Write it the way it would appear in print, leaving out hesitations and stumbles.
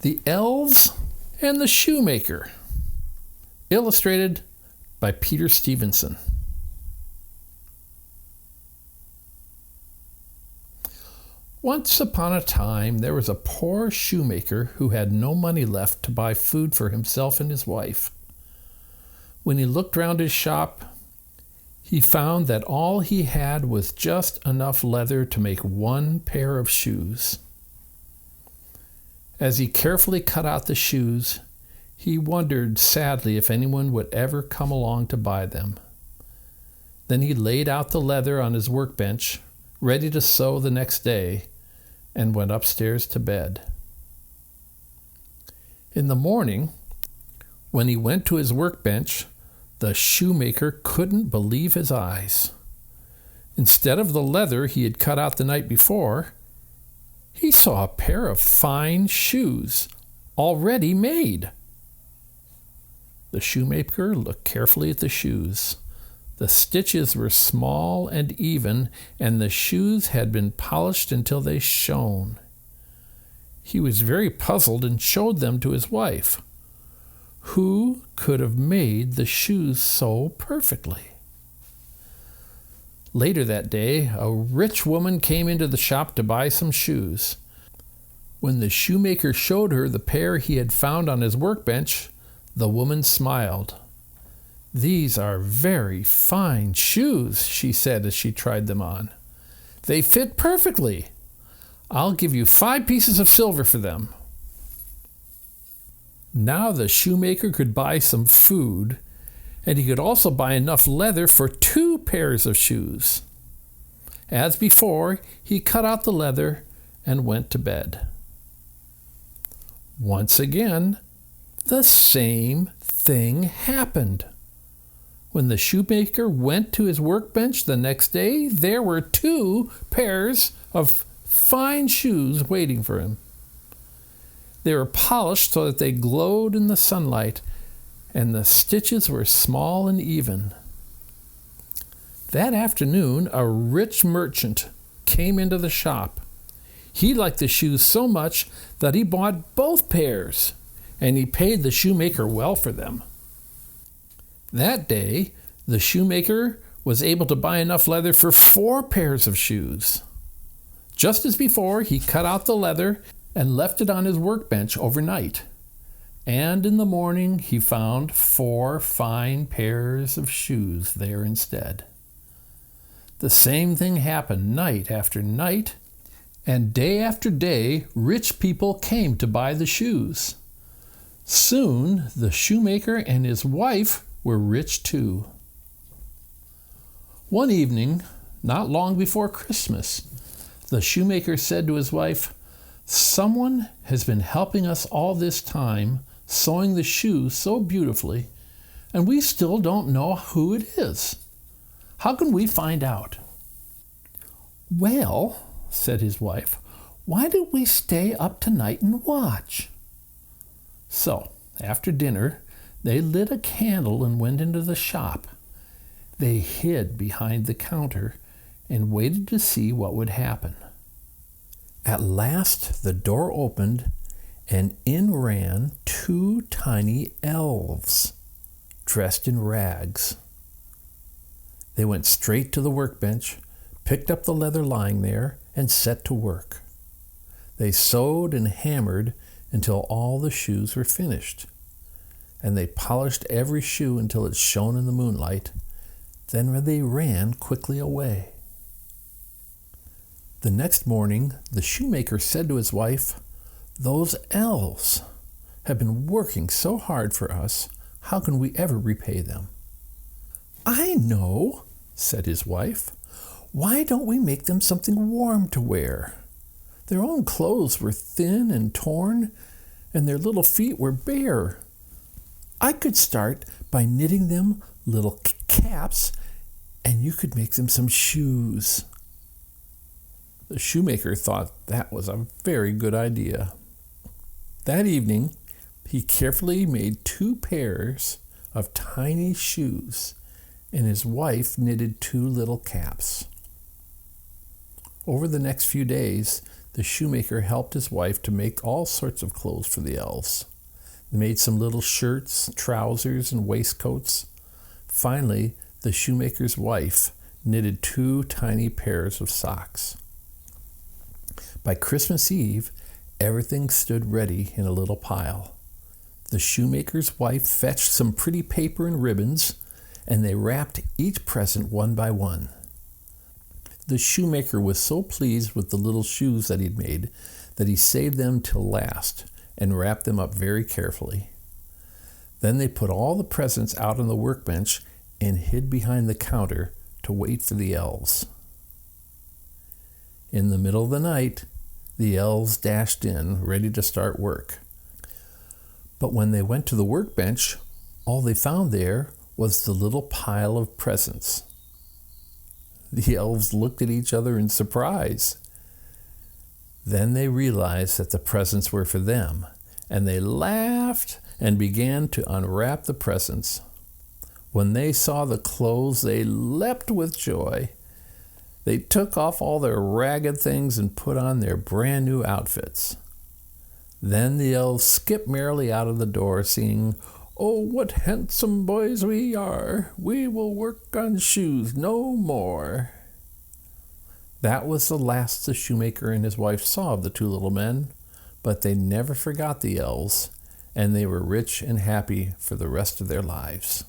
The Elves and the Shoemaker. Illustrated by Peter Stevenson. Once upon a time, there was a poor shoemaker who had no money left to buy food for himself and his wife. When he looked round his shop, he found that all he had was just enough leather to make one pair of shoes. As he carefully cut out the shoes, he wondered sadly if anyone would ever come along to buy them. Then he laid out the leather on his workbench, ready to sew the next day, and went upstairs to bed. In the morning, when he went to his workbench, the shoemaker couldn't believe his eyes. Instead of the leather he had cut out the night before, he saw a pair of fine shoes, already made. The shoemaker looked carefully at the shoes. The stitches were small and even, and the shoes had been polished until they shone. He was very puzzled and showed them to his wife. Who could have made the shoes so perfectly? Later that day, a rich woman came into the shop to buy some shoes. When the shoemaker showed her the pair he had found on his workbench, the woman smiled. "These are very fine shoes," she said as she tried them on. "They fit perfectly. I'll give you 5 pieces of silver for them." Now the shoemaker could buy some food, and he could also buy enough leather for 2 pairs of shoes. As before, he cut out the leather and went to bed. Once again, the same thing happened. When the shoemaker went to his workbench the next day, there were 2 pairs of fine shoes waiting for him. They were polished so that they glowed in the sunlight, and the stitches were small and even. That afternoon, a rich merchant came into the shop. He liked the shoes so much that he bought both pairs, and he paid the shoemaker well for them. That day, the shoemaker was able to buy enough leather for 4 pairs of shoes. Just as before, he cut out the leather and left it on his workbench overnight. And in the morning, he found 4 fine pairs of shoes there instead. The same thing happened night after night, and day after day, rich people came to buy the shoes. Soon, the shoemaker and his wife were rich too. One evening, not long before Christmas, the shoemaker said to his wife, "Someone has been helping us all this time, sewing the shoes so beautifully, and we still don't know who it is. How can we find out?" "Well," said his wife, "why don't we stay up tonight and watch?" So, after dinner, they lit a candle and went into the shop. They hid behind the counter and waited to see what would happen. At last, the door opened, and in ran 2 tiny elves, dressed in rags. They went straight to the workbench, picked up the leather lying there, and set to work. They sewed and hammered until all the shoes were finished, and they polished every shoe until it shone in the moonlight. Then they ran quickly away. The next morning, the shoemaker said to his wife, "Those elves have been working so hard for us. How can we ever repay them?" "I know," said his wife. "Why don't we make them something warm to wear? Their own clothes were thin and torn, and their little feet were bare. I could start by knitting them little caps, and you could make them some shoes." The shoemaker thought that was a very good idea. That evening, he carefully made 2 pairs of tiny shoes, and his wife knitted 2 little caps. Over the next few days, the the shoemaker helped his wife to make all sorts of clothes for the elves. They made some little shirts, trousers, and waistcoats. Finally, the shoemaker's wife knitted 2 tiny pairs of socks. By Christmas Eve, everything stood ready in a little pile. The shoemaker's wife fetched some pretty paper and ribbons, and they wrapped each present one by one. The shoemaker was so pleased with the little shoes that he'd made that he saved them till last and wrapped them up very carefully. Then they put all the presents out on the workbench and hid behind the counter to wait for the elves. In the middle of the night, the elves dashed in, ready to start work. But when they went to the workbench, all they found there was the little pile of presents. The elves looked at each other in surprise. Then they realized that the presents were for them, and they laughed and began to unwrap the presents. When they saw the clothes, they leapt with joy. They took off all their ragged things and put on their brand new outfits. Then the elves skipped merrily out of the door, singing, "Oh, what handsome boys we are! We will work on shoes no more." That was the last the shoemaker and his wife saw of the 2 little men, but they never forgot the elves, and they were rich and happy for the rest of their lives.